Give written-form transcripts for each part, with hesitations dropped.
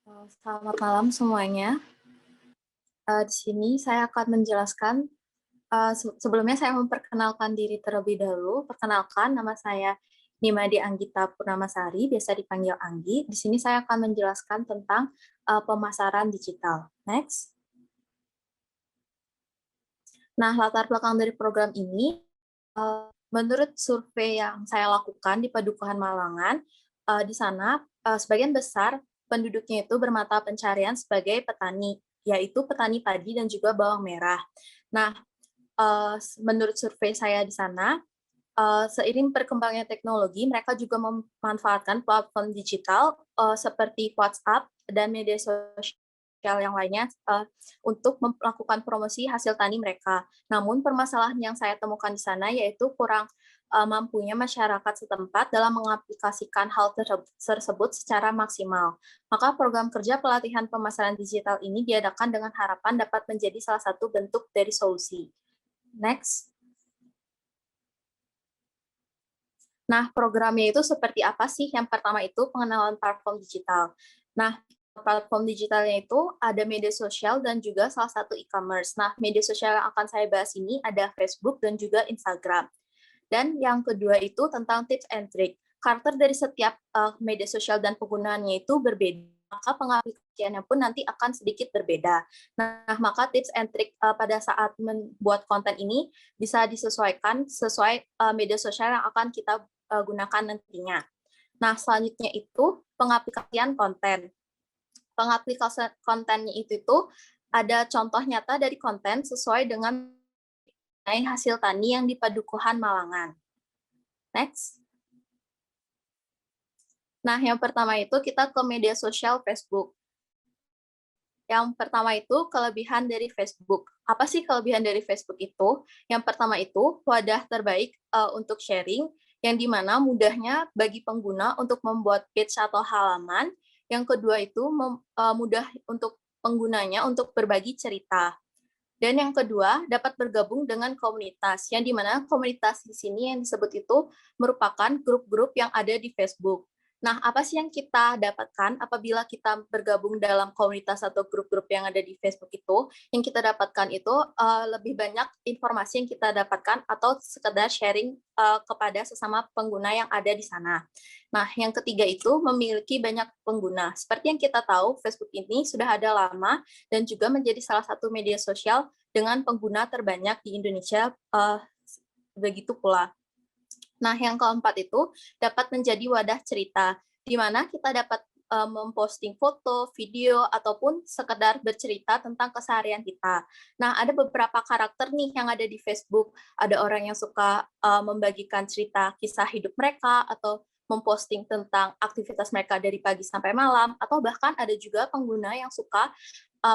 Selamat malam semuanya. Di sini saya akan menjelaskan, sebelumnya saya memperkenalkan diri terlebih dahulu. Perkenalkan, nama saya Nimade Anggita Purnamasari, biasa dipanggil Anggi. Di sini saya akan menjelaskan tentang pemasaran digital. Next. Nah, latar belakang dari program ini, menurut survei yang saya lakukan di Padukuhan Malangan, di sana sebagian besar penduduknya itu bermata pencarian sebagai petani, yaitu petani padi dan juga bawang merah. Nah, menurut survei saya di sana, seiring berkembangnya teknologi, mereka juga memanfaatkan platform digital seperti WhatsApp dan media sosial yang lainnya untuk melakukan promosi hasil tani mereka. Namun permasalahan yang saya temukan di sana yaitu kurang mampunya masyarakat setempat dalam mengaplikasikan hal tersebut secara maksimal. Maka program kerja pelatihan pemasaran digital ini diadakan dengan harapan dapat menjadi salah satu bentuk dari solusi. Next. Nah, programnya itu seperti apa sih? Yang pertama itu pengenalan platform digital. Nah, platform digitalnya itu ada media sosial dan juga salah satu e-commerce. Nah, media sosial yang akan saya bahas ini ada Facebook dan juga Instagram. Dan yang kedua itu tentang tips and trick. Karakter dari setiap media sosial dan penggunaannya itu berbeda, maka pengaplikasiannya pun nanti akan sedikit berbeda. Nah, maka tips and trick pada saat membuat konten ini bisa disesuaikan sesuai media sosial yang akan kita gunakan nantinya. Nah, selanjutnya itu pengaplikasian konten. Pengaplikasian kontennya itu ada contoh nyata dari konten sesuai dengan hasil tani yang di Padukuhan Malangan. Next. Nah, yang pertama itu kita ke media sosial Facebook. Yang pertama itu kelebihan dari Facebook. Apa sih kelebihan dari Facebook itu? Yang pertama itu wadah terbaik untuk sharing, yang dimana mudahnya bagi pengguna untuk membuat page atau halaman. Yang kedua itu mudah untuk penggunanya untuk berbagi cerita. Dan yang kedua, dapat bergabung dengan komunitas, yang dimana komunitas di sini yang disebut itu merupakan grup-grup yang ada di Facebook. Nah, apa sih yang kita dapatkan apabila kita bergabung dalam komunitas atau grup-grup yang ada di Facebook itu? Yang kita dapatkan itu lebih banyak informasi yang kita dapatkan atau sekedar sharing kepada sesama pengguna yang ada di sana. Nah, yang ketiga itu memiliki banyak pengguna. Seperti yang kita tahu, Facebook ini sudah ada lama dan juga menjadi salah satu media sosial dengan pengguna terbanyak di Indonesia, begitu pula. Nah, yang keempat itu dapat menjadi wadah cerita, di mana kita dapat memposting foto, video, ataupun sekedar bercerita tentang keseharian kita. Nah, ada beberapa karakter nih yang ada di Facebook. Ada orang yang suka membagikan cerita kisah hidup mereka, atau memposting tentang aktivitas mereka dari pagi sampai malam, atau bahkan ada juga pengguna yang suka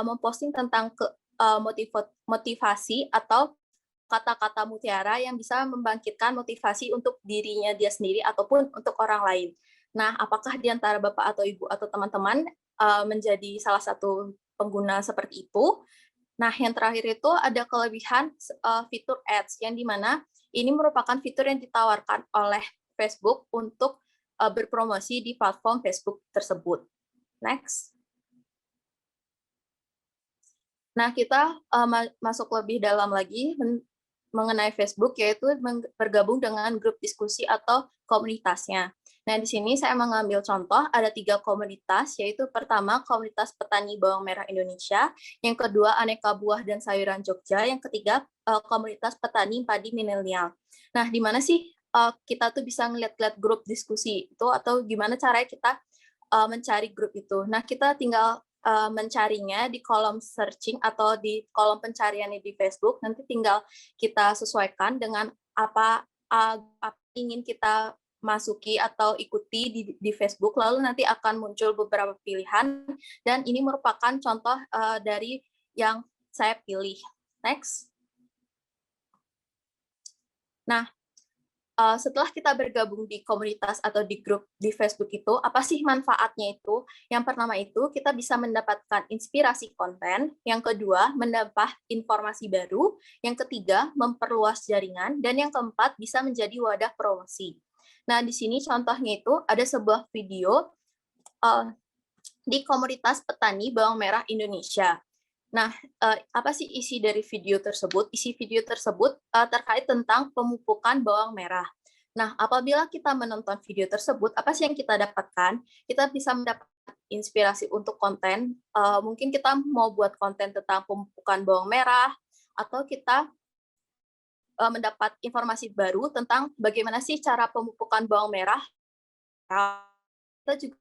memposting tentang motivasi atau kata-kata mutiara yang bisa membangkitkan motivasi untuk dirinya dia sendiri ataupun untuk orang lain. Nah, apakah di antara Bapak atau Ibu atau teman-teman menjadi salah satu pengguna seperti itu? Nah, yang terakhir itu ada kelebihan fitur ads, yang dimana ini merupakan fitur yang ditawarkan oleh Facebook untuk berpromosi di platform Facebook tersebut. Next. Nah, kita masuk lebih dalam lagi mengenai Facebook, yaitu bergabung dengan grup diskusi atau komunitasnya. Nah, di sini saya mengambil contoh, ada 3 komunitas, yaitu pertama, komunitas petani bawang merah Indonesia, yang kedua, aneka buah dan sayuran Jogja, yang ketiga, komunitas petani padi milenial. Nah, di mana sih kita tuh bisa ngeliat-liat grup diskusi itu, atau gimana caranya kita mencari grup itu? Nah, kita tinggal mencarinya di kolom searching atau di kolom pencariannya di Facebook, nanti tinggal kita sesuaikan dengan apa ingin kita masuki atau ikuti di Facebook, lalu nanti akan muncul beberapa pilihan, dan ini merupakan contoh dari yang saya pilih. Next. Nah, setelah kita bergabung di komunitas atau di grup di Facebook itu, apa sih manfaatnya itu? Yang pertama itu, kita bisa mendapatkan inspirasi konten, yang kedua, mendapat informasi baru, yang ketiga, memperluas jaringan, dan yang keempat, bisa menjadi wadah promosi. Nah, di sini contohnya itu ada sebuah video di komunitas petani bawang merah Indonesia. Nah, apa sih isi dari video tersebut? Isi video tersebut terkait tentang pemupukan bawang merah. Nah, apabila kita menonton video tersebut, apa sih yang kita dapatkan? Kita bisa mendapat inspirasi untuk konten. Mungkin kita mau buat konten tentang pemupukan bawang merah, atau kita mendapat informasi baru tentang bagaimana sih cara pemupukan bawang merah. Kita juga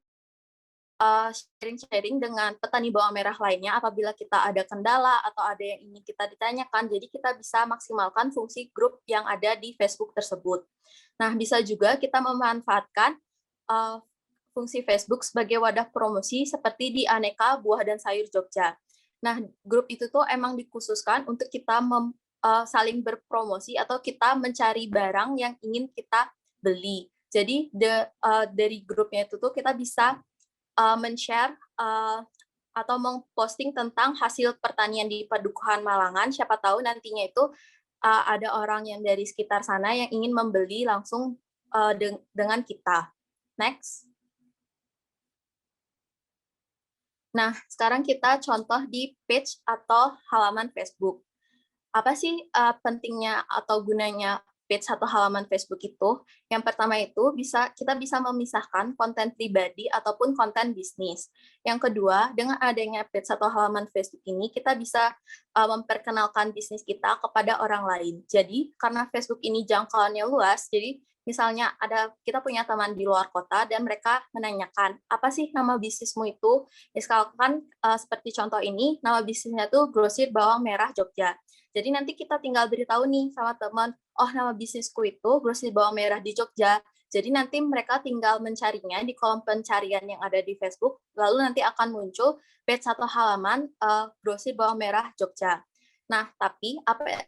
sharing-sharing dengan petani bawang merah lainnya apabila kita ada kendala atau ada yang ingin kita ditanyakan, jadi kita bisa maksimalkan fungsi grup yang ada di Facebook tersebut. Nah, bisa juga kita memanfaatkan fungsi Facebook sebagai wadah promosi seperti di Aneka Buah dan Sayur Jogja. Nah, grup itu tuh emang dikhususkan untuk kita saling berpromosi atau kita mencari barang yang ingin kita beli. Jadi dari grupnya itu tuh kita bisa men-share atau memposting tentang hasil pertanian di Padukuhan Malangan. Siapa tahu nantinya itu ada orang yang dari sekitar sana yang ingin membeli langsung dengan kita. Next. Nah, sekarang kita contoh di page atau halaman Facebook. Apa sih pentingnya atau gunanya page atau halaman Facebook itu? Yang pertama itu kita bisa memisahkan konten pribadi ataupun konten bisnis. Yang kedua, dengan adanya page atau halaman Facebook ini, kita bisa memperkenalkan bisnis kita kepada orang lain. Jadi, karena Facebook ini jangkauannya luas, jadi misalnya kita punya teman di luar kota dan mereka menanyakan, apa sih nama bisnismu itu? Misalkan seperti contoh ini, nama bisnisnya itu Grosir Bawang Merah Jogja. Jadi nanti kita tinggal beritahu nih sama teman, oh nama bisnisku itu Grosir Bawang Merah di Jogja. Jadi nanti mereka tinggal mencarinya di kolom pencarian yang ada di Facebook, lalu nanti akan muncul page atau halaman Grosir Bawang Merah Jogja. Nah, tapi apa yang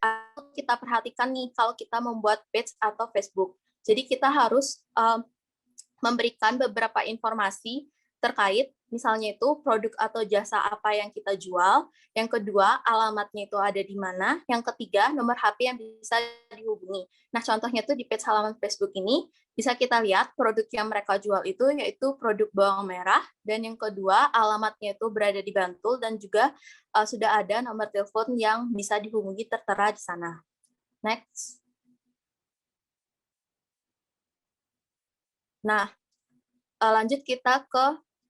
kita perhatikan nih kalau kita membuat page atau Facebook. Jadi kita harus memberikan beberapa informasi terkait, misalnya itu produk atau jasa apa yang kita jual, yang kedua alamatnya itu ada di mana, yang ketiga nomor HP yang bisa dihubungi. Nah, contohnya itu di page halaman Facebook ini, bisa kita lihat produk yang mereka jual itu yaitu produk bawang merah, dan yang kedua alamatnya itu berada di Bantul, dan juga sudah ada nomor telepon yang bisa dihubungi tertera di sana. Next. Nah, lanjut kita ke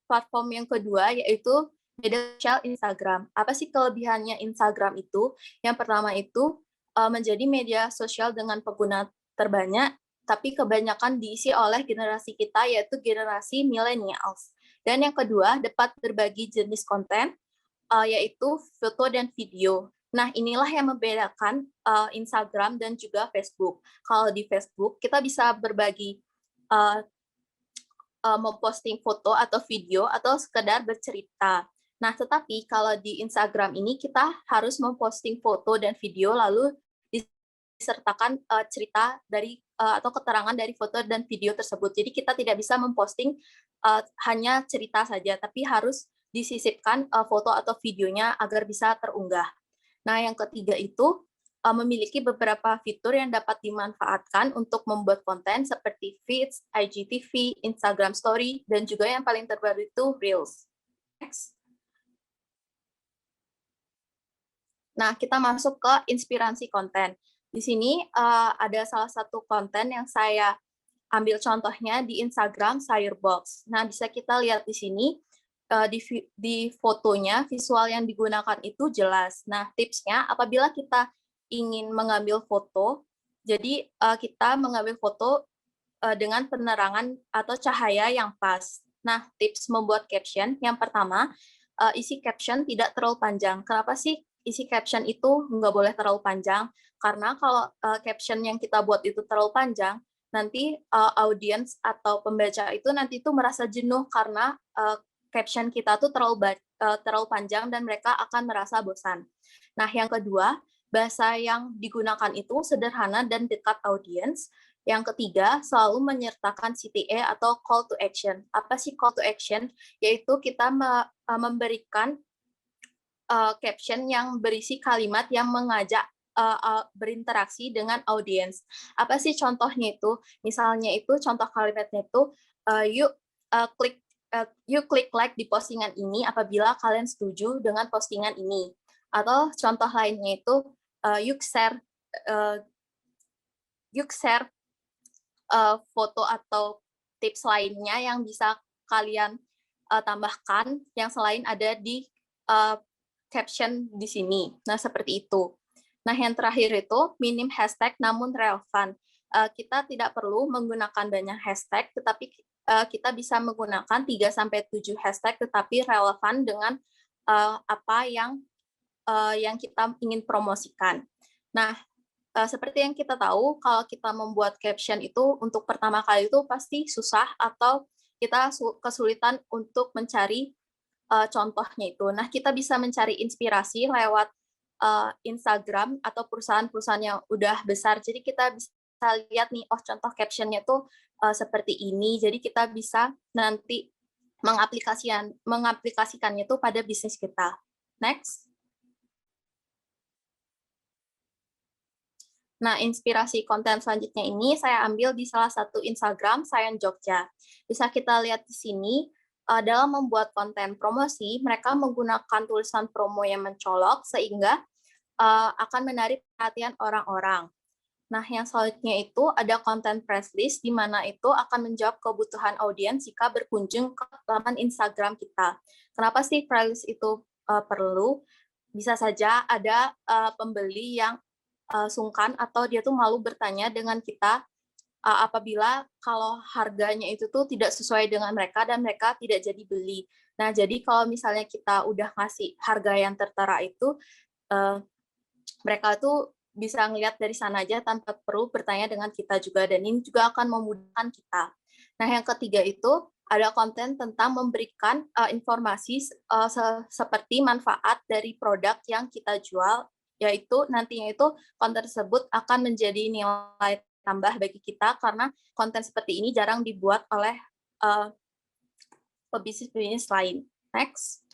platform yang kedua, yaitu media sosial Instagram. Apa sih kelebihannya Instagram itu? Yang pertama itu menjadi media sosial dengan pengguna terbanyak, tapi kebanyakan diisi oleh generasi kita, yaitu generasi millennials. Dan yang kedua, dapat berbagi jenis konten, yaitu foto dan video. Nah, inilah yang membedakan Instagram dan juga Facebook. Kalau di Facebook, kita bisa berbagi memposting foto atau video atau sekedar bercerita. Nah, tetapi kalau di Instagram ini kita harus memposting foto dan video lalu disertakan cerita dari atau keterangan dari foto dan video tersebut. Jadi kita tidak bisa memposting hanya cerita saja, tapi harus disisipkan foto atau videonya agar bisa terunggah. Nah, yang ketiga itu memiliki beberapa fitur yang dapat dimanfaatkan untuk membuat konten seperti Feeds, IGTV, Instagram Story, dan juga yang paling terbaru itu Reels. Next. Nah, kita masuk ke inspirasi konten. Di sini ada salah satu konten yang saya ambil contohnya di Instagram Sayurbox. Nah, bisa kita lihat di sini di fotonya visual yang digunakan itu jelas. Nah, tipsnya apabila kita ingin mengambil foto, jadi kita mengambil foto dengan penerangan atau cahaya yang pas. Nah, tips membuat caption, yang pertama, isi caption tidak terlalu panjang. Kenapa sih isi caption itu nggak boleh terlalu panjang? Karena kalau caption yang kita buat itu terlalu panjang, nanti audiens atau pembaca itu nanti itu merasa jenuh karena caption kita tuh terlalu panjang dan mereka akan merasa bosan. Nah, yang kedua, bahasa yang digunakan itu sederhana dan dekat audiens. Yang ketiga, selalu menyertakan CTA atau call to action. Apa sih call to action? Yaitu kita memberikan caption yang berisi kalimat yang mengajak berinteraksi dengan audiens. Apa sih contohnya itu? Misalnya itu contoh kalimatnya itu, yuk klik you klik like di postingan ini apabila kalian setuju dengan postingan ini. Atau contoh lainnya itu you share uh, foto atau tips lainnya yang bisa kalian tambahkan yang selain ada di caption di sini. Nah, seperti itu. Nah, yang terakhir itu minim hashtag namun relevan. Kita tidak perlu menggunakan banyak hashtag, tetapi kita bisa menggunakan 3-7 hashtag tetapi relevan dengan apa yang kita ingin promosikan. Nah, seperti yang kita tahu, kalau kita membuat caption itu untuk pertama kali itu pasti susah atau kita kesulitan untuk mencari contohnya itu. Nah, kita bisa mencari inspirasi lewat Instagram atau perusahaan-perusahaan yang udah besar. Jadi kita bisa lihat nih, oh contoh captionnya tuh seperti ini. Jadi kita bisa nanti mengaplikasikannya tuh pada bisnis kita. Next. Nah, inspirasi konten selanjutnya ini saya ambil di salah satu Instagram, Sayan Jogja. Bisa kita lihat di sini, dalam membuat konten promosi, mereka menggunakan tulisan promo yang mencolok sehingga akan menarik perhatian orang-orang. Nah, yang selanjutnya itu ada konten press list, di mana itu akan menjawab kebutuhan audiens jika berkunjung ke laman Instagram kita. Kenapa sih press list itu perlu? Bisa saja ada pembeli yang sungkan atau dia tuh malu bertanya dengan kita apabila kalau harganya itu tuh tidak sesuai dengan mereka dan mereka tidak jadi beli. Nah, jadi kalau misalnya kita udah ngasih harga yang tertera itu, mereka tuh bisa ngelihat dari sana aja tanpa perlu bertanya dengan kita juga, dan ini juga akan memudahkan kita. Nah, yang ketiga itu ada konten tentang memberikan informasi seperti manfaat dari produk yang kita jual, yaitu nantinya itu konten tersebut akan menjadi nilai tambah bagi kita karena konten seperti ini jarang dibuat oleh pebisnis lain. Next.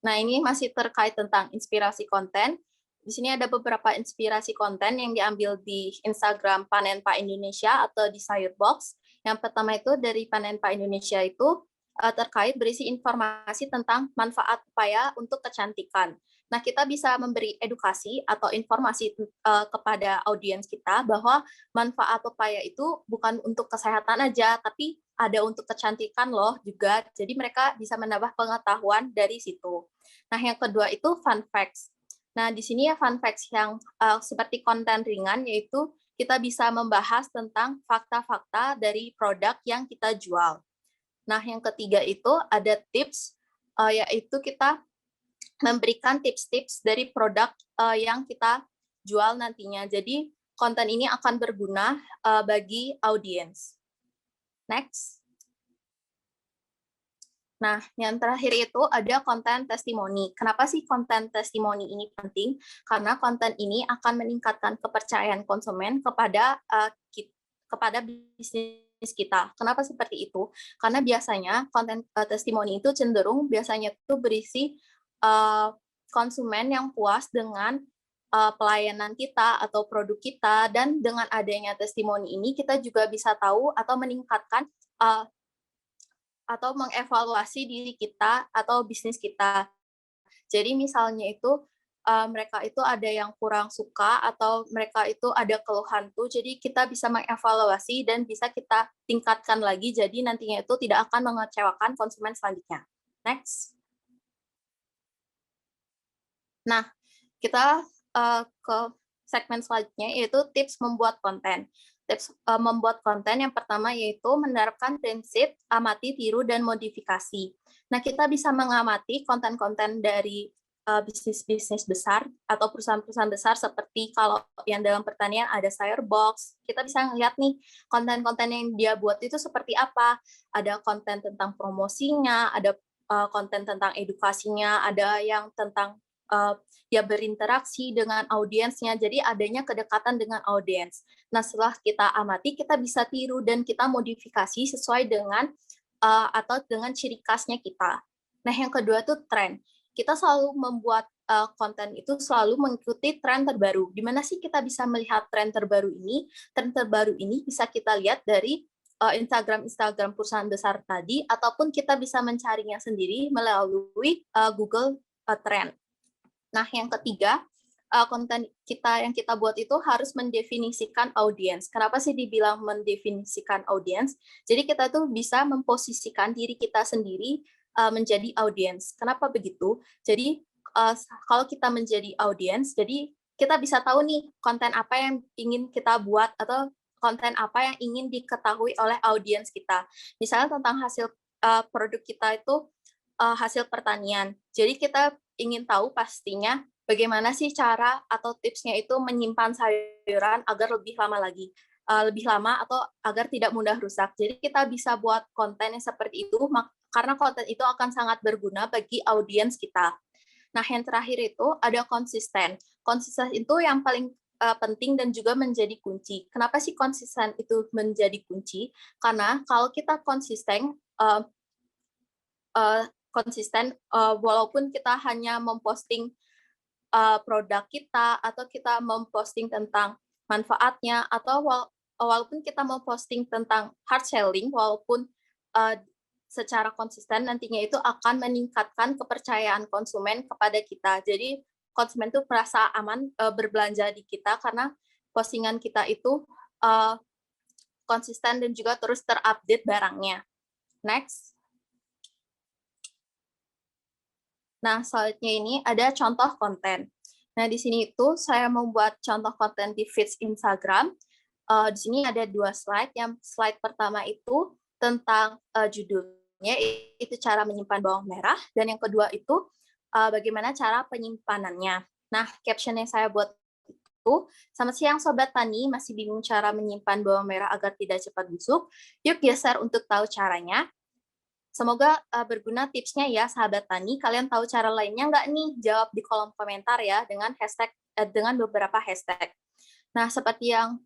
Nah, ini masih terkait tentang inspirasi konten. Di sini ada beberapa inspirasi konten yang diambil di Instagram Panen Pak Indonesia atau di Sayurbox. Yang pertama itu dari Panen Pak Indonesia itu terkait berisi informasi tentang manfaat pepaya untuk kecantikan. Nah, kita bisa memberi edukasi atau informasi kepada audiens kita bahwa manfaat pepaya itu bukan untuk kesehatan aja, tapi ada untuk kecantikan loh juga. Jadi mereka bisa menambah pengetahuan dari situ. Nah, yang kedua itu fun facts. Nah, di sini ya fun facts yang seperti konten ringan, yaitu kita bisa membahas tentang fakta-fakta dari produk yang kita jual. Nah, yang ketiga itu ada tips, yaitu kita memberikan tips-tips dari produk yang kita jual nantinya. Jadi, konten ini akan berguna bagi audiens. Next. Nah, yang terakhir itu ada konten testimoni. Kenapa sih konten testimoni ini penting? Karena konten ini akan meningkatkan kepercayaan konsumen kepada bisnis kita. Kenapa seperti itu? Karena biasanya konten testimoni itu cenderung biasanya itu berisi konsumen yang puas dengan pelayanan kita atau produk kita, dan dengan adanya testimoni ini kita juga bisa tahu atau meningkatkan atau mengevaluasi diri kita atau bisnis kita. Jadi misalnya itu mereka itu ada yang kurang suka atau mereka itu ada keluhan tuh, jadi kita bisa mengevaluasi dan bisa kita tingkatkan lagi, jadi nantinya itu tidak akan mengecewakan konsumen selanjutnya. Next. Nah, kita ke segmen selanjutnya, yaitu tips membuat konten. Tips membuat konten yang pertama yaitu menerapkan prinsip amati, tiru, dan modifikasi. Nah, kita bisa mengamati konten-konten dari bisnis-bisnis besar atau perusahaan-perusahaan besar, seperti kalau yang dalam pertanian ada Sayurbox. Kita bisa melihat nih konten-konten yang dia buat itu seperti apa. Ada konten tentang promosinya, ada konten tentang edukasinya, ada yang tentang dia berinteraksi dengan audiensnya, jadi adanya kedekatan dengan audiens. Nah, setelah kita amati, kita bisa tiru dan kita modifikasi sesuai dengan atau dengan ciri khasnya kita. Nah, yang kedua itu tren. Kita selalu membuat konten itu selalu mengikuti tren terbaru. Di mana sih kita bisa melihat tren terbaru ini? Tren terbaru ini bisa kita lihat dari Instagram perusahaan besar tadi, ataupun kita bisa mencarinya sendiri melalui Google Trend. Nah, yang ketiga, konten kita yang kita buat itu harus mendefinisikan audiens. Kenapa sih dibilang mendefinisikan audiens? Jadi kita tuh bisa memposisikan diri kita sendiri menjadi audiens. Kenapa begitu? Jadi kalau kita menjadi audiens, jadi kita bisa tahu nih konten apa yang ingin kita buat atau konten apa yang ingin diketahui oleh audiens kita. Misalnya tentang hasil produk kita itu hasil pertanian. Jadi kita ingin tahu pastinya bagaimana sih cara atau tipsnya itu menyimpan sayuran agar lebih lama lagi, lebih lama atau agar tidak mudah rusak. Jadi kita bisa buat konten yang seperti itu karena konten itu akan sangat berguna bagi audiens kita. Nah, yang terakhir itu ada konsisten. Konsisten itu yang paling penting dan juga menjadi kunci. Kenapa sih konsisten itu menjadi kunci? Karena kalau kita konsisten, walaupun kita hanya memposting produk kita atau kita memposting tentang manfaatnya atau walaupun kita memposting tentang hard selling, walaupun secara konsisten nantinya itu akan meningkatkan kepercayaan konsumen kepada kita. Jadi konsumen itu merasa aman berbelanja di kita karena postingan kita itu konsisten dan juga terus terupdate barangnya. Next. Nah, selanjutnya ini ada contoh konten. Nah, di sini itu saya membuat contoh konten di feeds Instagram. Di sini ada 2 slide. Yang slide pertama itu tentang judulnya, itu cara menyimpan bawang merah, dan yang kedua itu bagaimana cara penyimpanannya. Nah, caption yang saya buat itu, "Selamat siang Sobat Tani, masih bingung cara menyimpan bawang merah agar tidak cepat busuk? Yuk geser untuk tahu caranya." Semoga berguna tipsnya ya, sahabat tani. Kalian tahu cara lainnya nggak nih? Jawab di kolom komentar ya dengan dengan beberapa hashtag. Nah, seperti yang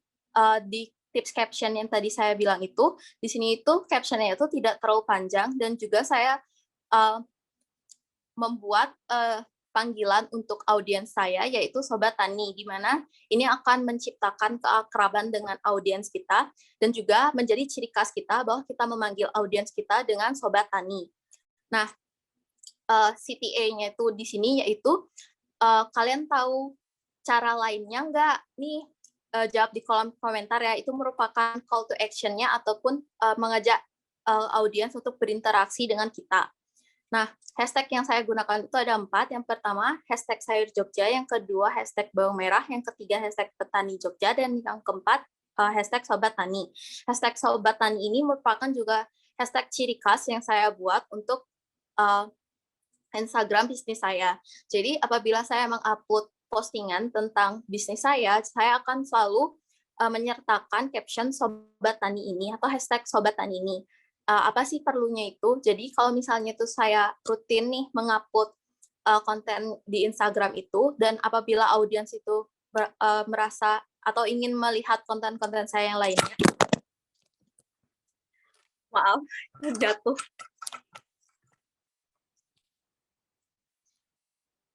di tips caption yang tadi saya bilang itu, di sini itu captionnya itu tidak terlalu panjang dan juga saya membuat panggilan untuk audiens saya, yaitu Sobat Tani, di mana ini akan menciptakan keakraban dengan audiens kita, dan juga menjadi ciri khas kita bahwa kita memanggil audiens kita dengan Sobat Tani. Nah, CTA-nya itu di sini yaitu, kalian tahu cara lainnya nggak? Nih, jawab di kolom komentar ya, itu merupakan call to action-nya ataupun mengajak audiens untuk berinteraksi dengan kita. Nah, hashtag yang saya gunakan itu ada 4. Yang pertama, hashtag sayur Jogja. Yang kedua, hashtag bawang merah. Yang ketiga, hashtag petani Jogja. Dan yang keempat, hashtag sobat tani. Hashtag sobat tani ini merupakan juga hashtag ciri khas yang saya buat untuk Instagram bisnis saya. Jadi, apabila saya mengupload postingan tentang bisnis saya akan selalu menyertakan caption sobat tani ini atau hashtag sobat tani ini. Apa sih perlunya itu? Jadi kalau misalnya itu saya rutin nih mengupload konten di Instagram itu, dan apabila audiens itu merasa atau ingin melihat konten-konten saya yang lainnya, maaf, jatuh.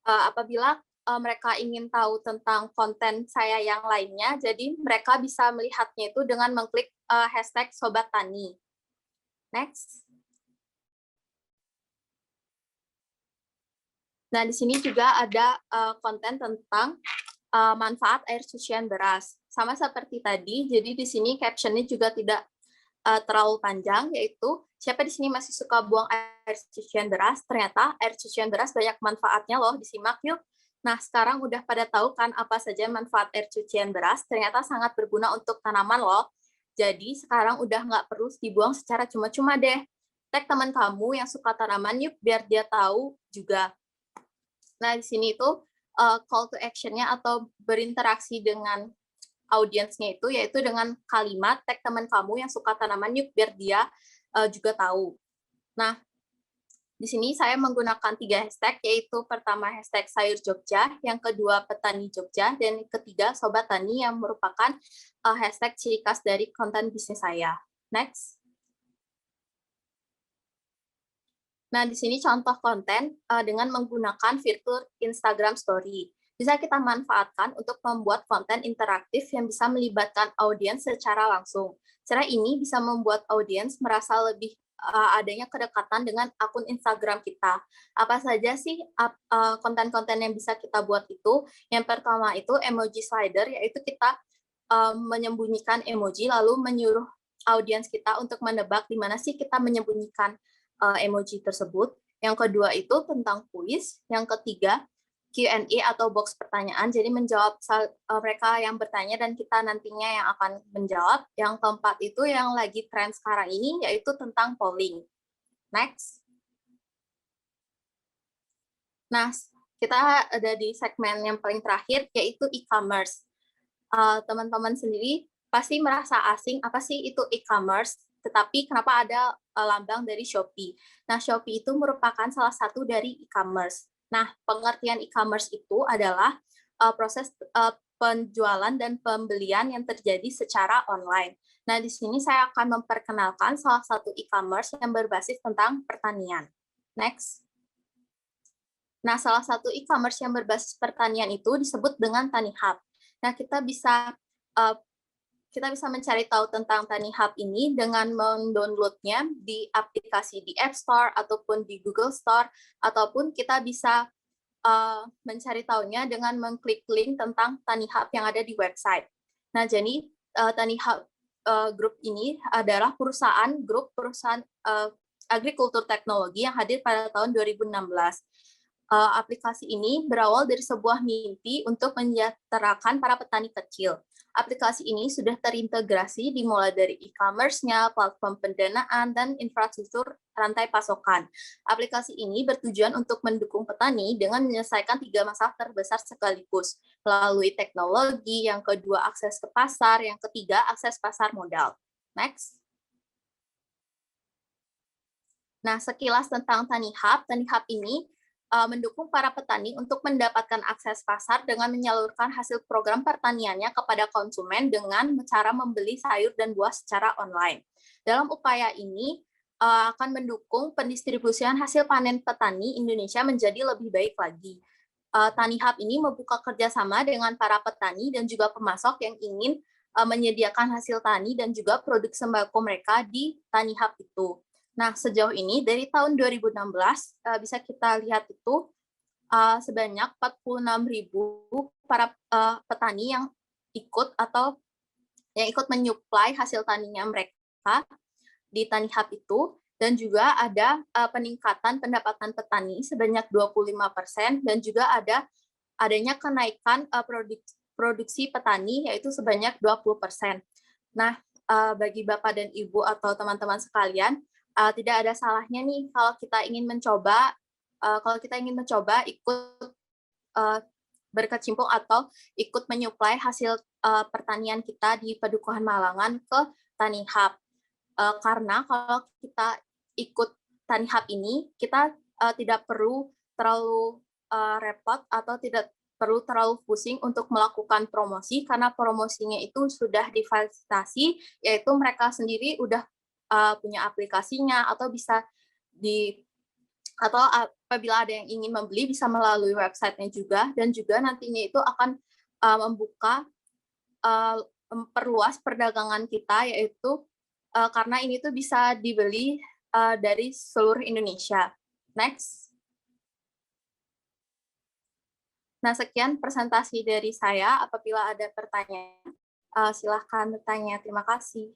Apabila mereka ingin tahu tentang konten saya yang lainnya, jadi mereka bisa melihatnya itu dengan mengklik hashtag Sobat Tani. Next. Nah, di sini juga ada konten tentang manfaat air cucian beras. Sama seperti tadi, jadi di sini caption-nya juga tidak terlalu panjang, yaitu siapa di sini masih suka buang air cucian beras? Ternyata air cucian beras banyak manfaatnya loh, disimak yuk. Nah, sekarang udah pada tahu kan apa saja manfaat air cucian beras? Ternyata sangat berguna untuk tanaman loh. Jadi sekarang udah nggak perlu dibuang secara cuma-cuma deh. Tag teman kamu yang suka tanaman yuk, biar dia tahu juga. Nah, di sini itu call to action-nya atau berinteraksi dengan audiensnya itu, yaitu dengan kalimat tag teman kamu yang suka tanaman yuk, biar dia juga tahu. Nah, di sini saya menggunakan 3 hashtag, yaitu pertama hashtag sayur Jogja, yang kedua petani Jogja, dan yang ketiga sobat tani yang merupakan hashtag ciri khas dari konten bisnis saya. Next. Nah, di sini contoh konten dengan menggunakan fitur Instagram Story. bisa kita manfaatkan untuk membuat konten interaktif yang bisa melibatkan audiens secara langsung. Cara ini bisa membuat audiens merasa lebih adanya kedekatan dengan akun Instagram kita. Apa saja sih konten-konten yang bisa kita buat itu? Yang pertama itu emoji slider, yaitu kita menyembunyikan emoji lalu menyuruh audiens kita untuk menebak di mana sih kita menyembunyikan emoji tersebut. Yang kedua itu tentang kuis. Yang ketiga Q&A atau box pertanyaan, jadi menjawab mereka yang bertanya dan kita nantinya yang akan menjawab. Yang keempat itu yang lagi tren sekarang ini, yaitu tentang polling. Next. Nah, kita ada di segmen yang paling terakhir, yaitu e-commerce. Teman-teman sendiri pasti merasa asing, apa sih itu e-commerce? Tetapi kenapa ada lambang dari Shopee? Nah, Shopee itu merupakan salah satu dari e-commerce. Nah, pengertian e-commerce itu adalah proses penjualan dan pembelian yang terjadi secara online. Nah, di sini saya akan memperkenalkan salah satu e-commerce yang berbasis tentang pertanian. Next. Nah, salah satu e-commerce yang berbasis pertanian itu disebut dengan TaniHub. Nah, uh, kita bisa mencari tahu tentang TaniHub ini dengan mendownloadnya di aplikasi di App Store ataupun di Google Store, ataupun kita bisa mencari tahunya dengan mengklik link tentang TaniHub yang ada di website. Nah, jadi TaniHub Group ini adalah grup perusahaan agrikultur teknologi yang hadir pada tahun 2016. Aplikasi ini berawal dari sebuah mimpi untuk menyejahterakan para petani kecil. Aplikasi ini sudah terintegrasi dimulai dari e-commerce-nya, platform pendanaan, dan infrastruktur rantai pasokan. Aplikasi ini bertujuan untuk mendukung petani dengan menyelesaikan 3 masalah terbesar sekaligus, melalui teknologi, yang kedua akses ke pasar, yang ketiga akses pasar modal. Next. Nah, sekilas tentang TaniHub. TaniHub ini mendukung para petani untuk mendapatkan akses pasar dengan menyalurkan hasil program pertaniannya kepada konsumen dengan cara membeli sayur dan buah secara online. Dalam upaya ini akan mendukung pendistribusian hasil panen petani Indonesia menjadi lebih baik lagi. TaniHub ini membuka kerjasama dengan para petani dan juga pemasok yang ingin menyediakan hasil tani dan juga produk sembako mereka di TaniHub itu. Nah, sejauh ini dari tahun 2016 bisa kita lihat itu sebanyak 46.000 para petani yang ikut menyuplai hasil taninya mereka di TaniHub itu, dan juga ada peningkatan pendapatan petani sebanyak 25% dan juga adanya kenaikan produksi petani yaitu sebanyak 20%. Nah, bagi Bapak dan Ibu atau teman-teman sekalian, tidak ada salahnya nih kalau kita ingin mencoba ikut berkecimpung atau ikut menyuplai hasil pertanian kita di Padukuhan Malangan ke TaniHub. Karena kalau kita ikut TaniHub ini, kita tidak perlu terlalu repot atau tidak perlu terlalu pusing untuk melakukan promosi, karena promosinya itu sudah difasilitasi, yaitu mereka sendiri udah punya aplikasinya, atau apabila ada yang ingin membeli bisa melalui websitenya juga, dan juga nantinya itu akan memperluas perdagangan kita, yaitu karena ini tuh bisa dibeli dari seluruh Indonesia. Next. Nah, sekian presentasi dari saya. Apabila ada pertanyaan, silahkan bertanya. Terima kasih.